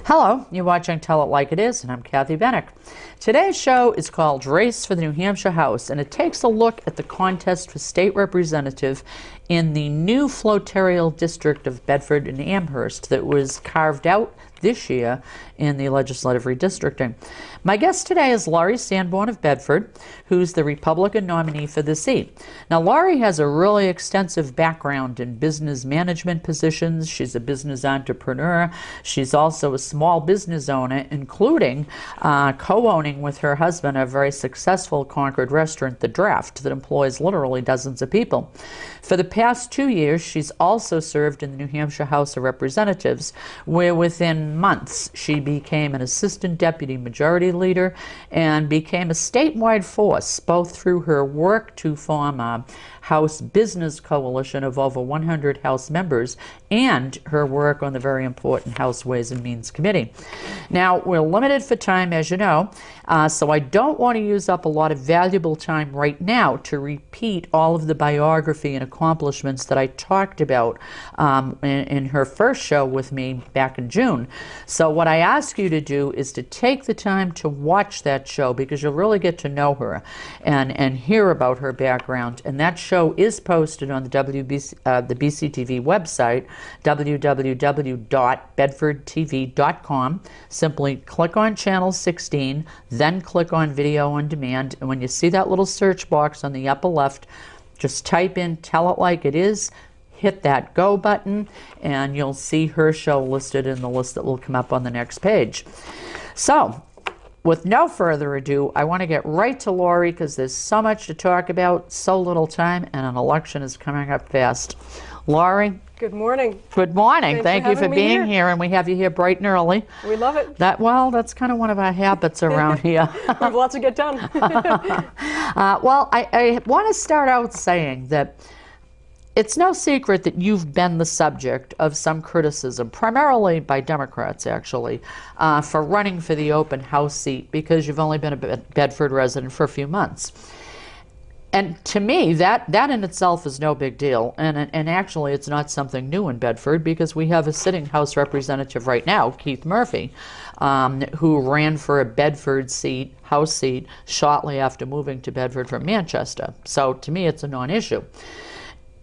Hello, you're watching Tell It Like It Is, and I'm Kathy Benuck. Today's show is called Race for the New Hampshire House, and it takes a look at the contest for state representative in the new floterial district of Bedford and Amherst that was carved out this year in the legislative redistricting. My guest today is Laurie Sanborn of Bedford, who's the Republican nominee for the seat. Now, Laurie has a really extensive background in business management positions. She's a business entrepreneur. She's also a small business owner, including co-owning with her husband a very successful Concord restaurant, The Draft, that employs literally dozens of people. For the past 2 years, she's also served in the New Hampshire House of Representatives, where within months she became an assistant deputy majority leader and became a statewide force, both through her work to form a House Business Coalition of over 100 House members and her work on the very important House Ways and Means Committee. Now, we're limited for time, as you know, so I don't want to use up a lot of valuable time right now to repeat all of the biography and accomplishments that I talked about in her first show with me back in June. So what I ask you to do is to take the time to watch that show, because you'll really get to know her and hear about her background. And that show is posted on the BCTV website, www.bedfordtv.com. Simply click on channel 16, then click on video on demand, and when you see that little search box on the upper left, just type in Tell It Like It Is, hit that go button, and you'll see her show listed in the list that will come up on the next page. So, with no further ado, I want to get right to Laurie, because there's so much to talk about, so little time, and an election is coming up fast. Laurie? Good morning. Good morning. Thank you for being here, and we have you here bright and early. We love it. Well, that's kind of one of our habits around here. We have lots to get done. Well, I want to start out saying that it's no secret that you've been the subject of some criticism, primarily by Democrats, actually, for running for the open House seat because you've only been a Bedford resident for a few months. And to me, that in itself is no big deal. And actually, it's not something new in Bedford, because we have a sitting House representative right now, Keith Murphy, who ran for a Bedford seat, House seat, shortly after moving to Bedford from Manchester. So to me, it's a non-issue.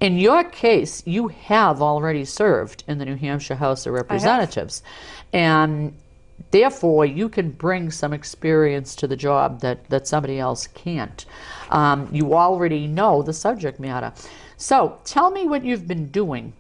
In your case, you have already served in the New Hampshire House of Representatives, and therefore you can bring some experience to the job that somebody else can't. You already know the subject matter. So tell me what you've been doing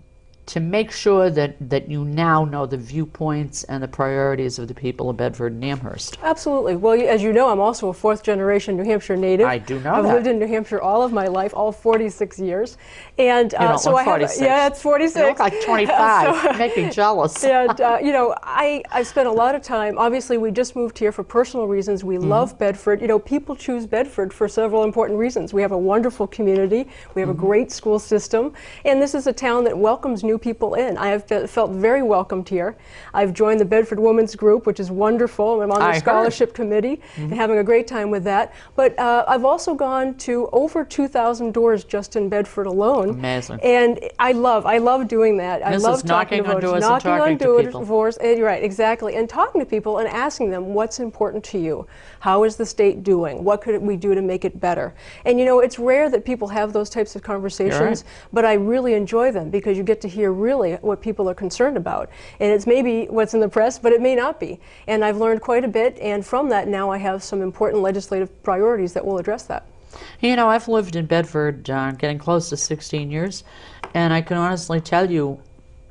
to make sure that you now know the viewpoints and the priorities of the people of Bedford and Amherst. Absolutely. Well, as you know, I'm also a fourth-generation New Hampshire native. I do know I've that. lived in New Hampshire all of my life, all 46 years. And you don't so look I have, 46. yeah, it's 46. You look like 25. You make me jealous. And you know, I spent a lot of time. Obviously, we just moved here for personal reasons. We love Bedford. You know, people choose Bedford for several important reasons. We have a wonderful community. We have a great school system, and this is a town that welcomes new people in. I have felt very welcomed here. I've joined the Bedford Women's Group, which is wonderful. I'm on the scholarship committee and having a great time with that. But I've also gone to over 2,000 doors just in Bedford alone. Amazing. And I love doing that. I love talking to voters, knocking on doors. You're right, exactly. And talking to people and asking them what's important to you. How is the state doing? What could we do to make it better? And you know, it's rare that people have those types of conversations, but I really enjoy them, because you get to hear really what people are concerned about. And it's maybe what's in the press, but it may not be. And I've learned quite a bit, and from that now I have some important legislative priorities that will address that. You know, I've lived in Bedford getting close to 16 years, and I can honestly tell you,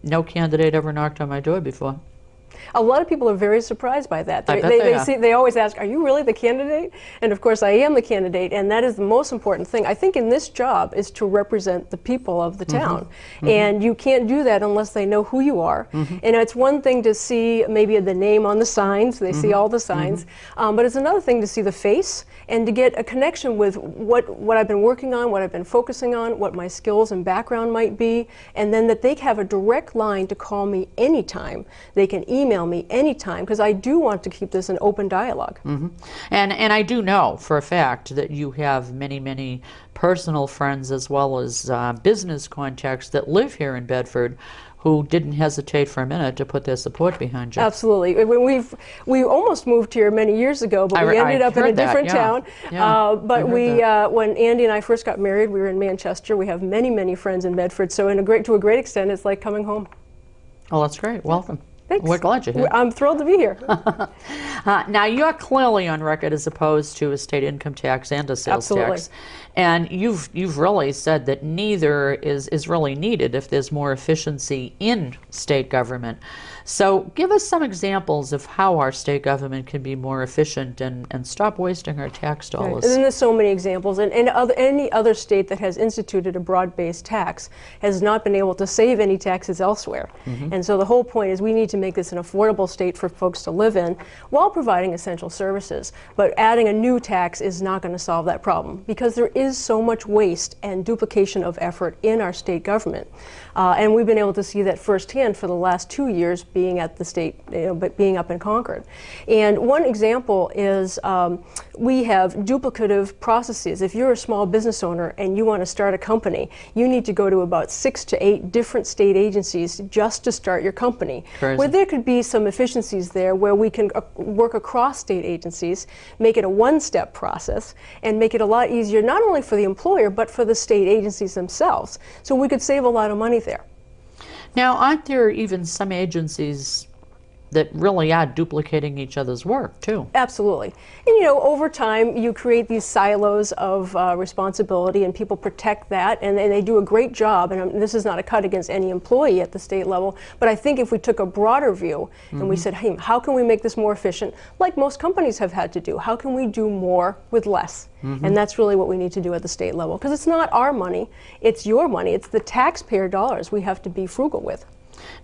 no candidate ever knocked on my door before. A lot of people are very surprised by that. They always ask, are you really the candidate? And of course I am the candidate, and that is the most important thing. I think in this job is to represent the people of the town. And you can't do that unless they know who you are. And it's one thing to see maybe the name on the signs, they see all the signs, but it's another thing to see the face and to get a connection with what I've been working on, what I've been focusing on, what my skills and background might be, and then that they have a direct line to call me anytime. They can email me anytime, because I do want to keep this an open dialogue. And I do know for a fact that you have many personal friends as well as business contacts that live here in Bedford who didn't hesitate for a minute to put their support behind you. Absolutely. We almost moved here many years ago, but we ended up in a different town. But when Andy and I first got married, we were in Manchester. We have many, many friends in Bedford. So to a great extent, it's like coming home. Oh, that's great. Welcome. Thanks. We're glad you're here. I'm thrilled to be here. Now, you're clearly on record as opposed to a state income tax and a sales tax. And you've really said that neither is really needed if there's more efficiency in state government. So give us some examples of how our state government can be more efficient and stop wasting our tax dollars. Right. And there's so many examples. And any other state that has instituted a broad-based tax has not been able to save any taxes elsewhere. And so the whole point is we need to make this an affordable state for folks to live in while providing essential services. But adding a new tax is not going to solve that problem because there is so much waste and duplication of effort in our state government. And we've been able to see that firsthand for the last 2 years being at the state, but being up in Concord. And one example is we have duplicative processes. If you're a small business owner and you want to start a company, you need to go to about 6 to 8 different state agencies just to start your company. Crazy. Where there could be some efficiencies there where we can work across state agencies, make it a one-step process, and make it a lot easier not only for the employer but for the state agencies themselves. So we could save a lot of money there. Now, aren't there even some agencies that really are duplicating each other's work, too? Absolutely. And over time, you create these silos of responsibility, and people protect that, and they do a great job. And this is not a cut against any employee at the state level, but I think if we took a broader view and we said, hey, how can we make this more efficient, like most companies have had to do? How can we do more with less? And that's really what we need to do at the state level, because it's not our money, it's your money, it's the taxpayer dollars we have to be frugal with.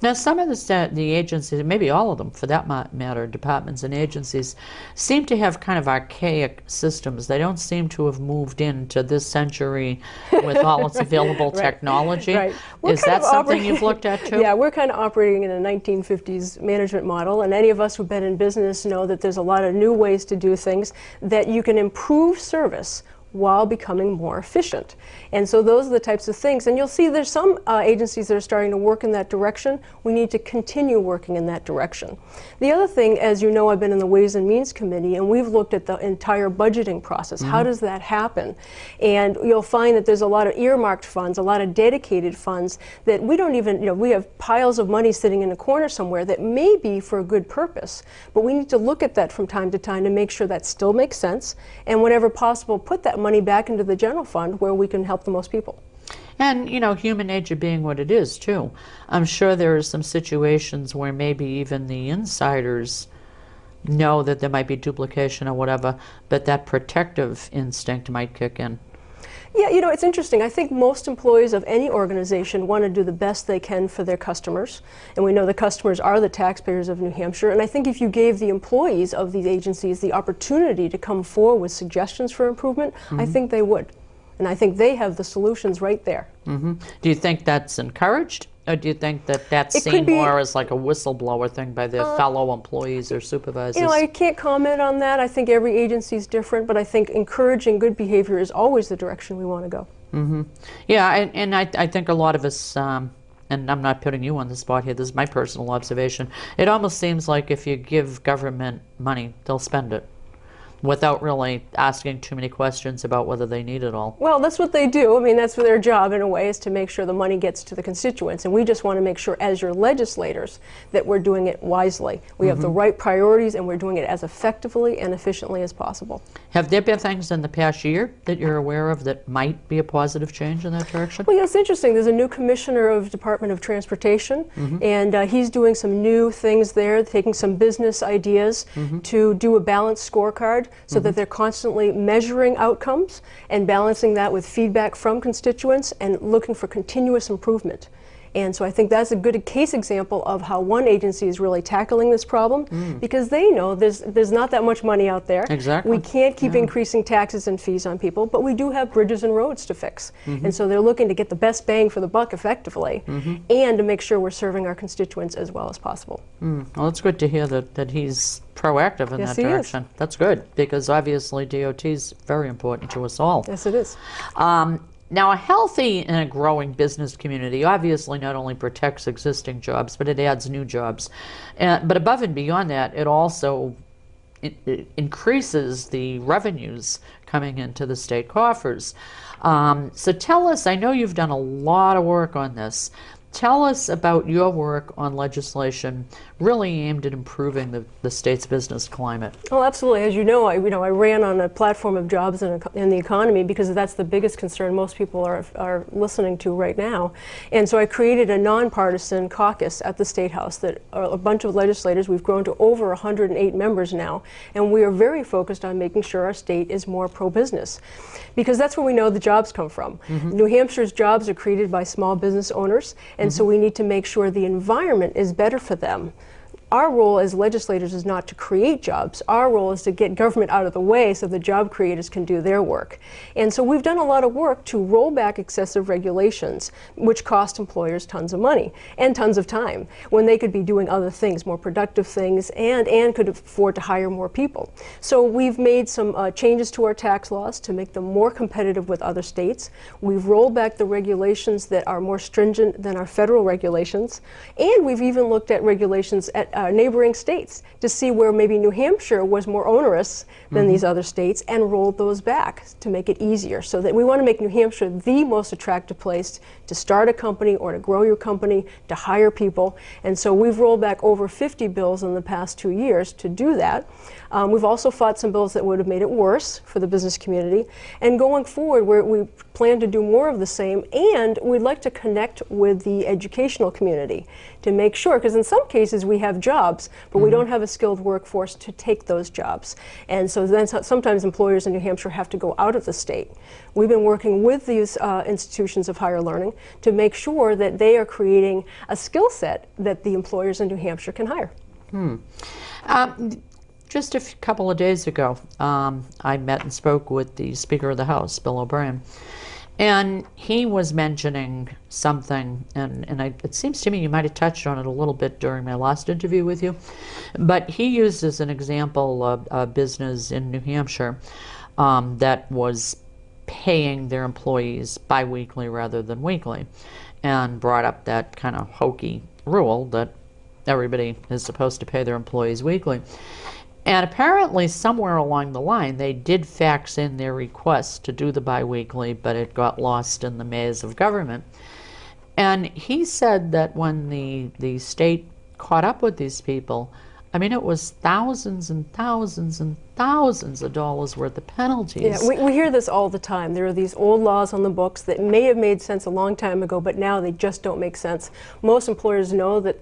Now, some of the agencies, maybe all of them for that matter, departments and agencies, seem to have kind of archaic systems. They don't seem to have moved into this century with all its available technology. Right. Is that something you've looked at too? Yeah, we're kind of operating in a 1950s management model, and any of us who've been in business know that there's a lot of new ways to do things that you can improve service while becoming more efficient. And so those are the types of things. And you'll see there's some agencies that are starting to work in that direction. We need to continue working in that direction. The other thing, as you know, I've been in the Ways and Means Committee, and we've looked at the entire budgeting process. How does that happen? And you'll find that there's a lot of earmarked funds, a lot of dedicated funds that we don't even, we have piles of money sitting in a corner somewhere that may be for a good purpose. But we need to look at that from time to time to make sure that still makes sense, and whenever possible, put that money back into the general fund where we can help the most people. And, human nature being what it is, too. I'm sure there are some situations where maybe even the insiders know that there might be duplication or whatever, but that protective instinct might kick in. Yeah, it's interesting. I think most employees of any organization want to do the best they can for their customers. And we know the customers are the taxpayers of New Hampshire. And I think if you gave the employees of these agencies the opportunity to come forward with suggestions for improvement, I think they would. And I think they have the solutions right there. Do you think that's encouraged? Or do you think that that's seen more as like a whistleblower thing by their fellow employees or supervisors? I can't comment on that. I think every agency is different, but I think encouraging good behavior is always the direction we want to go. Yeah, and I think a lot of us, and I'm not putting you on the spot here, this is my personal observation, it almost seems like if you give government money, they'll spend it without really asking too many questions about whether they need it all. Well, that's what they do. I mean, that's their job in a way, is to make sure the money gets to the constituents. And we just want to make sure as your legislators that we're doing it wisely. We have the right priorities and we're doing it as effectively and efficiently as possible. Have there been things in the past year that you're aware of that might be a positive change in that direction? Well, it's interesting. There's a new commissioner of Department of Transportation, and he's doing some new things there, taking some business ideas to do a balanced scorecard so that they're constantly measuring outcomes and balancing that with feedback from constituents and looking for continuous improvement. And so I think that's a good case example of how one agency is really tackling this problem, because they know there's not that much money out there. Exactly. We can't keep increasing taxes and fees on people, but we do have bridges and roads to fix. And so they're looking to get the best bang for the buck effectively and to make sure we're serving our constituents as well as possible. Well, it's good to hear that he's proactive in that direction. That's good, because obviously DOT is very important to us all. Yes, it is. Now, a healthy and a growing business community obviously not only protects existing jobs, but it adds new jobs. But above and beyond that, it also increases the revenues coming into the state coffers. So tell us, I know you've done a lot of work on this. Tell us about your work on legislation really aimed at improving the state's business climate. Oh, absolutely. As you know, I ran on a platform of jobs in the economy because that's the biggest concern most people are listening to right now. And so I created a nonpartisan caucus at the State House that are a bunch of legislators. We've grown to over 108 members now, and we are very focused on making sure our state is more pro-business, because that's where we know the jobs come from. New Hampshire's jobs are created by small business owners, and so we need to make sure the environment is better for them. Our role as legislators is not to create jobs. Our role is to get government out of the way so the job creators can do their work. And so we've done a lot of work to roll back excessive regulations, which cost employers tons of money and tons of time when they could be doing other things, more productive things, and could afford to hire more people. So we've made some changes to our tax laws to make them more competitive with other states. We've rolled back the regulations that are more stringent than our federal regulations. And we've even looked at regulations at neighboring states to see where maybe New Hampshire was more onerous than these other states, and rolled those back to make it easier. So that we want to make New Hampshire the most attractive place to start a company or to grow your company, to hire people. And so we've rolled back over 50 bills in the past 2 years to do that. We've also fought some bills that would have made it worse for the business community. And going forward, we plan to do more of the same, and we'd like to connect with the educational community to make sure, because in some cases we have jobs, but we don't have a skilled workforce to take those jobs. And so then sometimes employers in New Hampshire have to go out of the state. We've been working with these institutions of higher learning to make sure that they are creating a skill set that the employers in New Hampshire can hire. Just a couple of days ago, I met and spoke with the Speaker of the House, Bill O'Brien, and he was mentioning something, and it seems to me you might have touched on it a little bit during my last interview with you, but he used as an example a business in New Hampshire that was paying their employees biweekly rather than weekly, and brought up that kind of hokey rule that everybody is supposed to pay their employees weekly. And apparently somewhere along the line they did fax in their request to do the biweekly, but it got lost in the maze of government. And he said that when the state caught up with these people, I mean, it was thousands and thousands and thousands of dollars worth of penalties. Yeah, we hear this all the time. There are these old laws on the books that may have made sense a long time ago, but now they just don't make sense. Most employers know that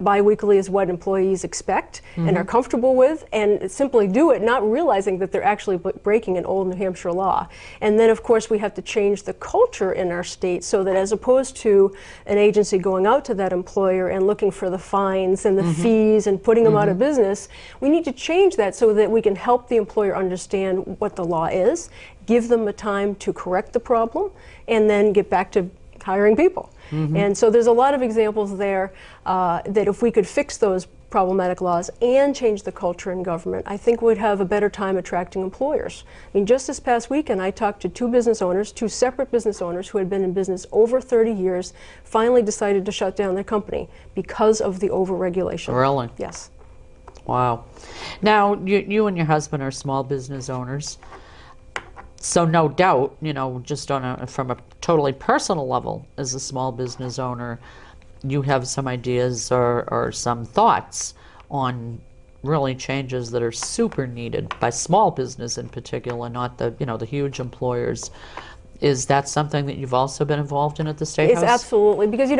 biweekly is what employees expect and are comfortable with, and simply do it, not realizing that they're actually breaking an old New Hampshire law. And then, of course, we have to change the culture in our state so that as opposed to an agency going out to that employer and looking for the fines and the fees and putting them out of business, we need to change that so that we can help the employer understand what the law is, give them a time to correct the problem, and then get back to hiring people. And so there's a lot of examples there that if we could fix those problematic laws and change the culture in government, I think we'd have a better time attracting employers. I mean, just this past weekend, I talked to two separate business owners who had been in business over 30 years, finally decided to shut down their company because of the overregulation. Really? Yes. Wow. Now, you and your husband are small business owners, so no doubt, you know, just from a totally personal level, as a small business owner, you have some ideas or some thoughts on really changes that are super needed by small business in particular, not the huge employers. Is that something that you've also been involved in at the State House? It's absolutely, because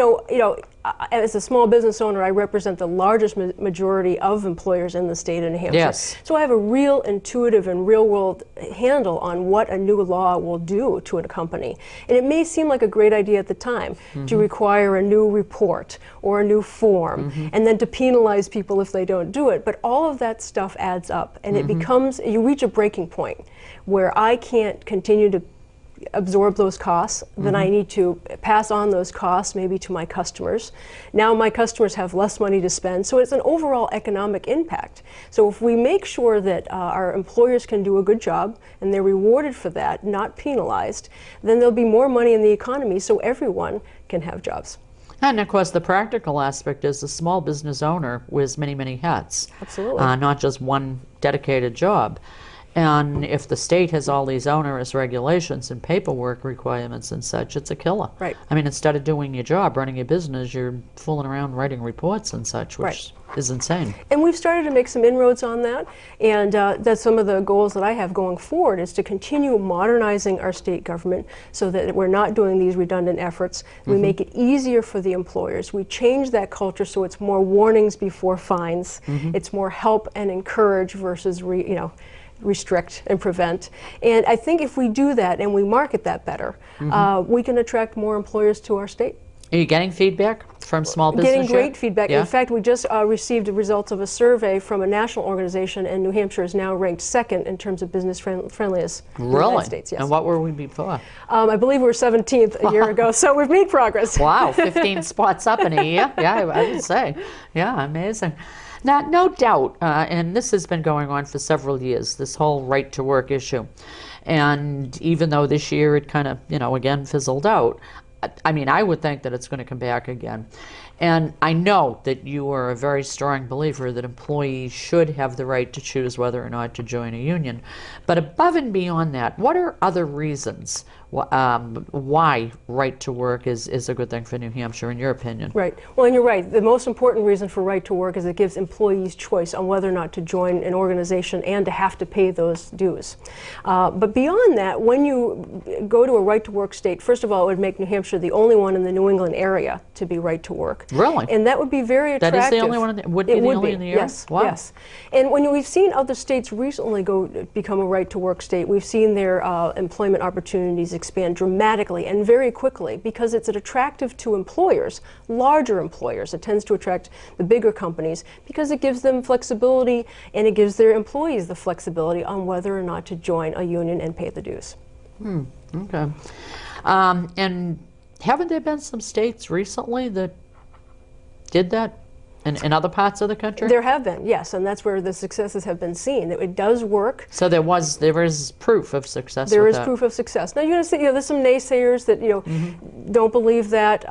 as a small business owner, I represent the largest majority of employers in the state of New Hampshire. Yes. So I have a real intuitive and real world handle on what a new law will do to a company. And it may seem like a great idea at the time to require a new report or a new form and then to penalize people if they don't do it. But all of that stuff adds up, and it becomes, you reach a breaking point where I can't continue to absorb those costs, then I need to pass on those costs maybe to my customers. Now my customers have less money to spend, so it's an overall economic impact. So if we make sure that our employers can do a good job and they're rewarded for that, not penalized, then there'll be more money in the economy so everyone can have jobs. And of course, the practical aspect is the small business owner wears many, many hats. Absolutely. Not just one dedicated job. And if the state has all these onerous regulations and paperwork requirements and such, it's a killer. Right. I mean, instead of doing your job, running your business, you're fooling around writing reports and such, which is insane. And we've started to make some inroads on that, and that's some of the goals that I have going forward, is to continue modernizing our state government so that we're not doing these redundant efforts. We make it easier for the employers. We change that culture so it's more warnings before fines. It's more help and encourage versus restrict and prevent. And I think if we do that and we market that better, we can attract more employers to our state. Are you getting feedback from small business Getting great yet? feedback. Yeah? In fact, we just received the results of a survey from a national organization, and New Hampshire is now ranked second in terms of business friendliness in the United States. Yes. And what were we before? I believe we were 17th a year ago, so we've made progress. Wow, 15 spots up in a year. Yeah, I would say. Yeah, amazing. Now, no doubt, and this has been going on for several years, this whole right to work issue. And even though this year it kind of, again fizzled out, I mean, I would think that it's going to come back again. And I know that you are a very strong believer that employees should have the right to choose whether or not to join a union. But above and beyond that, what are other reasons why right to work is a good thing for New Hampshire, in your opinion? Right. Well, and you're right. The most important reason for right to work is it gives employees choice on whether or not to join an organization and to have to pay those dues. But beyond that, when you go to a right to work state, first of all, it would make New Hampshire the only one in the New England area to be right to work. Really? And that would be very attractive. That is the only one? Would be the only in the area? Yes. Wow. Yes. And when we've seen other states recently become a right to work state, we've seen their employment opportunities expand dramatically and very quickly because it's attractive to employers, larger employers. It tends to attract the bigger companies because it gives them flexibility and it gives their employees the flexibility on whether or not to join a union and pay the dues. Okay. And haven't there been some states recently that did that in other parts of the country? There have been, yes, and that's where the successes have been seen. It does work. So there is proof of success. There with is that. proof of success. Now you're going to see, there's some naysayers that don't believe that,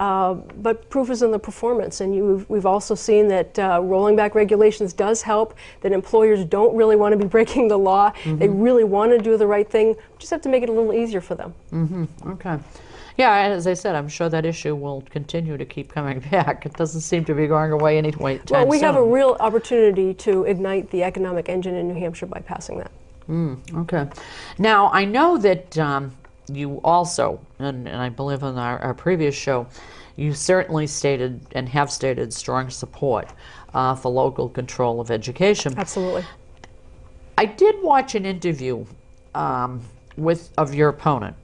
but proof is in the performance. And we've also seen that rolling back regulations does help. That employers don't really want to be breaking the law. They really want to do the right thing. Just have to make it a little easier for them. Okay. Yeah, as I said, I'm sure that issue will continue to keep coming back. It doesn't seem to be going away anyway. Well, we have a real opportunity to ignite the economic engine in New Hampshire by passing that. Okay. Now, I know that you also, and I believe on our previous show, you certainly stated and have stated strong support for local control of education. Absolutely. I did watch an interview of your opponent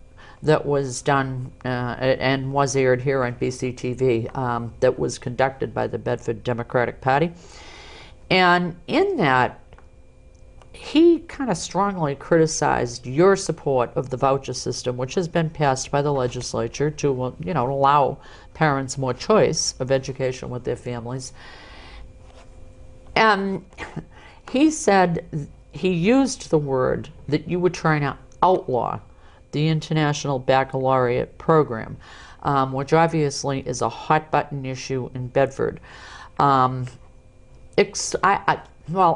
that was done and was aired here on BCTV that was conducted by the Bedford Democratic Party. And in that, he kind of strongly criticized your support of the voucher system, which has been passed by the legislature to allow parents more choice of education with their families. And he said, he used the word that you were trying to outlaw the International Baccalaureate program, which obviously is a hot button issue in Bedford. Well,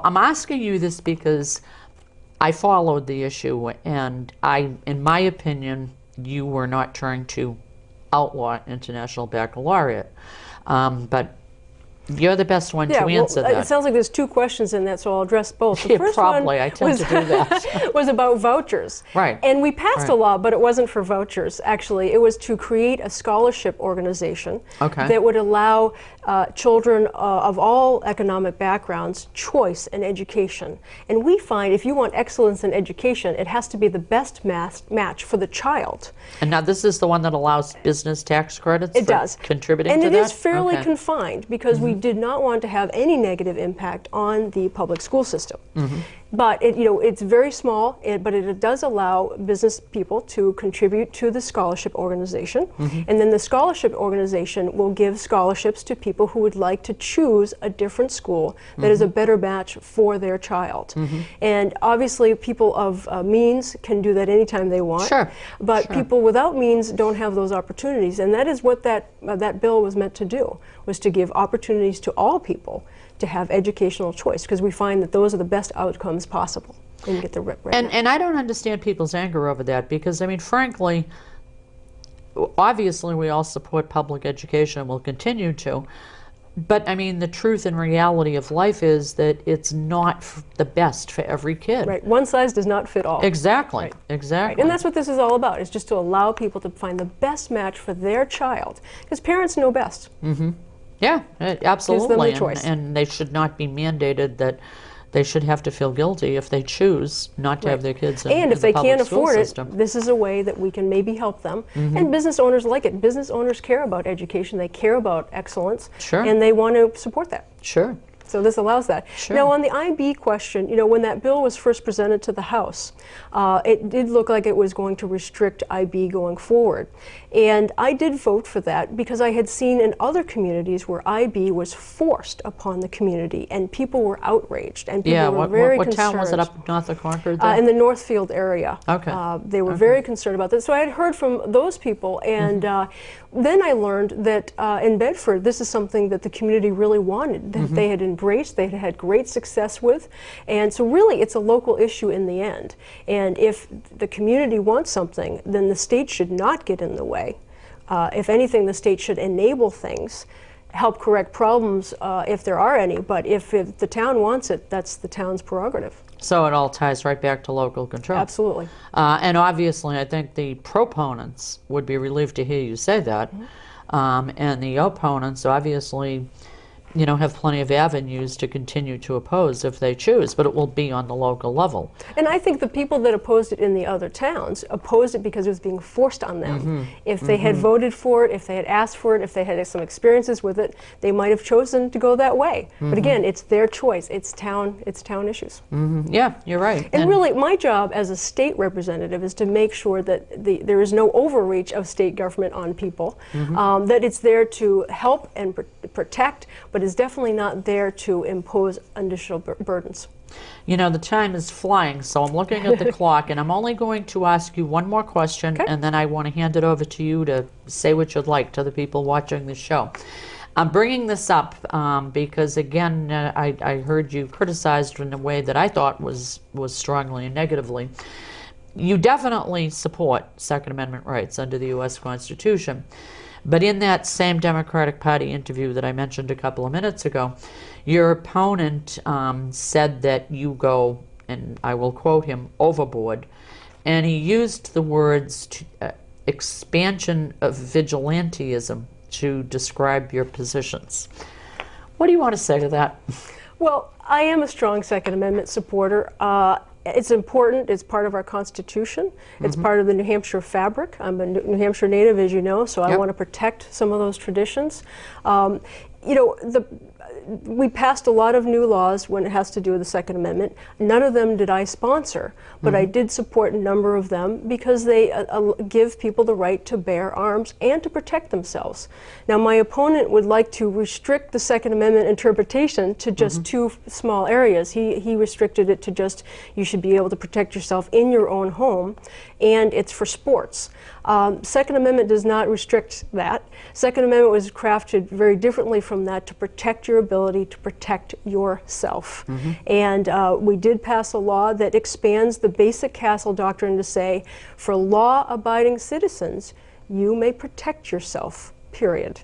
I'm asking you this because I followed the issue, and in my opinion, you were not trying to outlaw International Baccalaureate, but you're the best one to answer that. It sounds like there's two questions in that, so I'll address both. The first probably. one I tend to do that. was about vouchers. Right. And we passed a law, but it wasn't for vouchers, actually. It was to create a scholarship organization that would allow children of all economic backgrounds choice in education. And we find if you want excellence in education, it has to be the best match for the child. And now this is the one that allows business tax credits It does. Contributing and to that? And it is fairly confined because we did not want to have any negative impact on the public school system. But it's very small, but it does allow business people to contribute to the scholarship organization. And then the scholarship organization will give scholarships to people who would like to choose a different school that is a better match for their child. And obviously people of means can do that anytime they want. Sure. But people without means don't have those opportunities. And that is what that bill was meant to do, was to give opportunities to all people to have educational choice, because we find that those are the best outcomes possible. And get the and I don't understand people's anger over that, because I mean, frankly, obviously we all support public education and will continue to, but I mean, the truth and reality of life is that it's not the best for every kid. Right. One size does not fit all. Exactly. Right. Exactly. Right. And that's what this is all about, is just to allow people to find the best match for their child, because parents know best. Yeah, absolutely. Gives them the choice. And they should not be mandated that they should have to feel guilty if they choose not to have their kids in, and if in they the public can't school afford system. it, this is a way that we can maybe help them. And business owners like it. Business owners care about education. They care about excellence. Sure. And they want to support that. Sure. So this allows that. Sure. Now on the IB question, when that bill was first presented to the House, it did look like it was going to restrict IB going forward. And I did vote for that because I had seen in other communities where IB was forced upon the community and people were outraged and people were very what concerned. town was it up north of Concord? There? In the Northfield area. Okay. They were very concerned about this. So I had heard from those people, and then I learned that in Bedford, this is something that the community really wanted, that they had embraced, they had had great success with. And so really, it's a local issue in the end. And if the community wants something, then the state should not get in the way. If anything, the state should enable things, help correct problems if there are any. But if the town wants it, that's the town's prerogative. So it all ties right back to local control. Absolutely. And obviously, I think the proponents would be relieved to hear you say that. And the opponents obviously, have plenty of avenues to continue to oppose if they choose, but it will be on the local level. And I think the people that opposed it in the other towns opposed it because it was being forced on them. If they had voted for it, if they had asked for it, if they had some experiences with it, they might have chosen to go that way. But again, it's their choice. It's town issues. Yeah, you're right. And really, my job as a state representative is to make sure that there is no overreach of state government on people, that it's there to help and protect, but is definitely not there to impose additional burdens. The time is flying, so I'm looking at the clock, and I'm only going to ask you one more question, and then I want to hand it over to you to say what you'd like to the people watching the show. I'm bringing this up because, again, I heard you criticized in a way that I thought was strongly and negatively. You definitely support Second Amendment rights under the U.S. Constitution. But in that same Democratic Party interview that I mentioned a couple of minutes ago, your opponent said that you go, and I will quote him, overboard. And he used the words expansion of vigilantism to describe your positions. What do you want to say to that? Well, I am a strong Second Amendment supporter. It's important. It's part of our Constitution. It's part of the New Hampshire fabric. I'm a New Hampshire native, as you know, so I want to protect some of those traditions. We passed a lot of new laws when it has to do with the Second Amendment. None of them did I sponsor, but I did support a number of them because they give people the right to bear arms and to protect themselves. Now, my opponent would like to restrict the Second Amendment interpretation to just two small areas. He restricted it to just, you should be able to protect yourself in your own home, and it's for sports. Second Amendment does not restrict that. Second Amendment was crafted very differently from that to protect your ability to protect yourself. And we did pass a law that expands the basic Castle doctrine to say, for law-abiding citizens, you may protect yourself, period.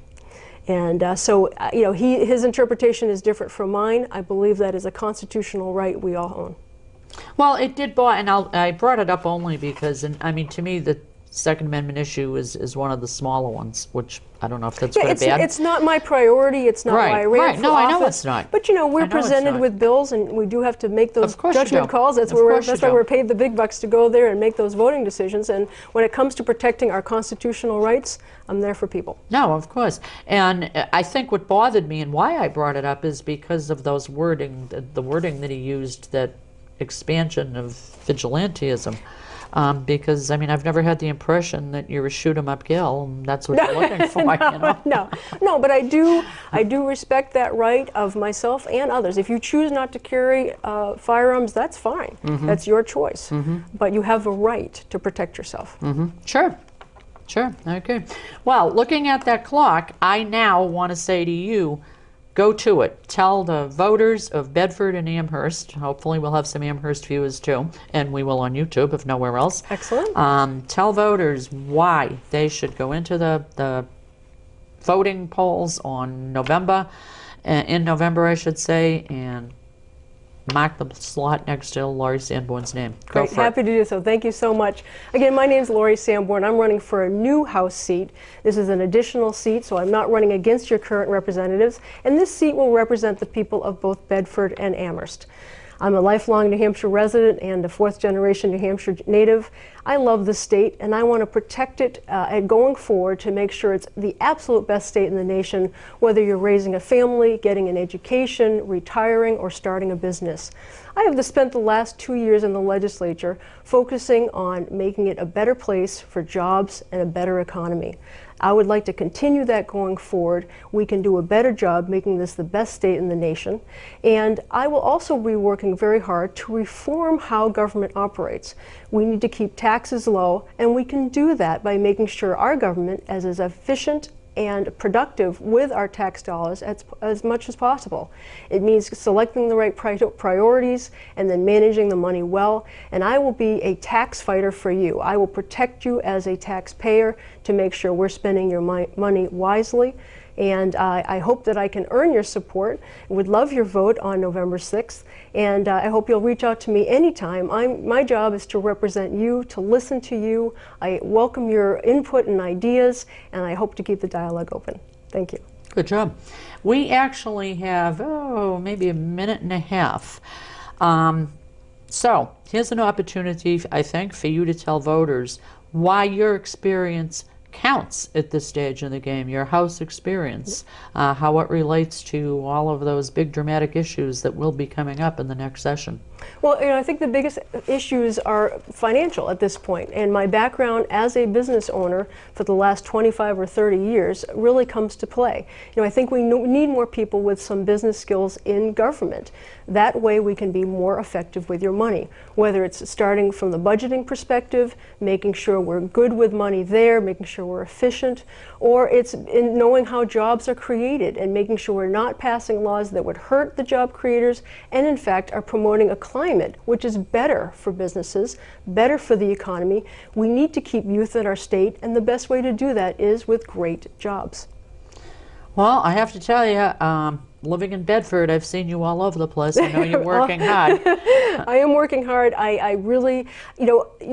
And his interpretation is different from mine. I believe that is a constitutional right we all own. Well, it did, and I brought it up only because, to me, the Second Amendment issue is one of the smaller ones, which I don't know if that's good or bad. It's not my priority. It's not why I ran for office. I know it's not. But we're presented with bills, and we do have to make those judgment calls. That's why we're paid the big bucks to go there and make those voting decisions. And when it comes to protecting our constitutional rights, I'm there for people. No, of course. And I think what bothered me and why I brought it up is because of those wording, the wording that he used that expansion of vigilantism. Because, I mean, I've never had the impression that you're a shoot-'em-up gal, and that's what you're looking for, you know? No, but I do respect that right of myself and others. If you choose not to carry firearms, that's fine. That's your choice. But you have a right to protect yourself. Sure. Sure. Okay. Well, looking at that clock, I now want to say to you, go to it. Tell the voters of Bedford and Amherst, hopefully we'll have some Amherst viewers too, and we will on YouTube if nowhere else. Excellent. Tell voters why they should go into the voting polls on November, in November I should say, and mark the slot next to Laurie Sanborn's name. Great, happy to do so. Thank you so much. Again, my name is Laurie Sanborn. I'm running for a new House seat. This is an additional seat, so I'm not running against your current representatives. And this seat will represent the people of both Bedford and Amherst. I'm a lifelong New Hampshire resident and a fourth-generation New Hampshire native. I love the state, and I want to protect it and going forward to make sure it's the absolute best state in the nation, whether you're raising a family, getting an education, retiring, or starting a business. I have spent the last 2 years in the legislature focusing on making it a better place for jobs and a better economy. I would like to continue that going forward. We can do a better job making this the best state in the nation. And I will also be working very hard to reform how government operates. We need to keep taxes low, and we can do that by making sure our government is efficient and productive with our tax dollars as much as possible. It means selecting the right priorities and then managing the money well. And I will be a tax fighter for you. I will protect you as a taxpayer to make sure we're spending your money wisely. And I hope that I can earn your support. Would love your vote on November 6th. And I hope you'll reach out to me anytime. My job is to represent you, to listen to you. I welcome your input and ideas, and I hope to keep the dialogue open. Thank you. Good job. We actually have, maybe a minute and a half. So here's an opportunity, I think, for you to tell voters why your experience counts at this stage in the game, your House experience, how it relates to all of those big dramatic issues that will be coming up in the next session. Well, I think the biggest issues are financial at this point, and my background as a business owner for the last 25 or 30 years really comes to play. I think we need more people with some business skills in government. That way we can be more effective with your money, whether it's starting from the budgeting perspective, making sure we're good with money there, making sure we're efficient, or it's in knowing how jobs are created and making sure we're not passing laws that would hurt the job creators and in fact are promoting a climate which is better for businesses, better for the economy. We need to keep youth in our state, and the best way to do that is with great jobs. Well, I have to tell you, living in Bedford, I've seen you all over the place. I know you're working hard. I am working hard. I really, you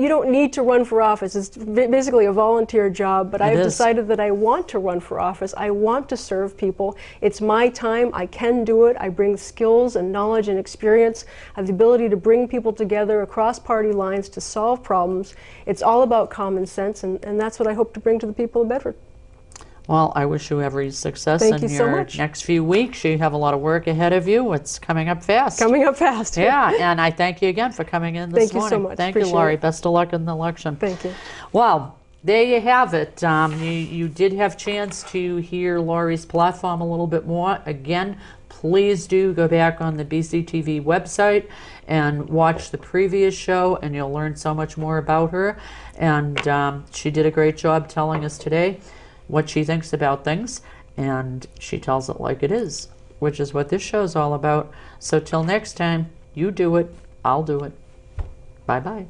don't need to run for office. It's basically a volunteer job, but I've decided that I want to run for office. I want to serve people. It's my time. I can do it. I bring skills and knowledge and experience. I have the ability to bring people together across party lines to solve problems. It's all about common sense, and that's what I hope to bring to the people of Bedford. Well, I wish you every success in your next few weeks. You have a lot of work ahead of you. It's coming up fast. Coming up fast. Yeah, and I thank you again for coming in this morning. Thank you so much. Thank you, Laurie. Best of luck in the election. Thank you. Well, there you have it. You did have a chance to hear Laurie's platform a little bit more. Again, please do go back on the BCTV website and watch the previous show, and you'll learn so much more about her. And she did a great job telling us today what she thinks about things, and she tells it like it is, which is what this show's all about. So till next time, you do it, I'll do it. Bye-bye.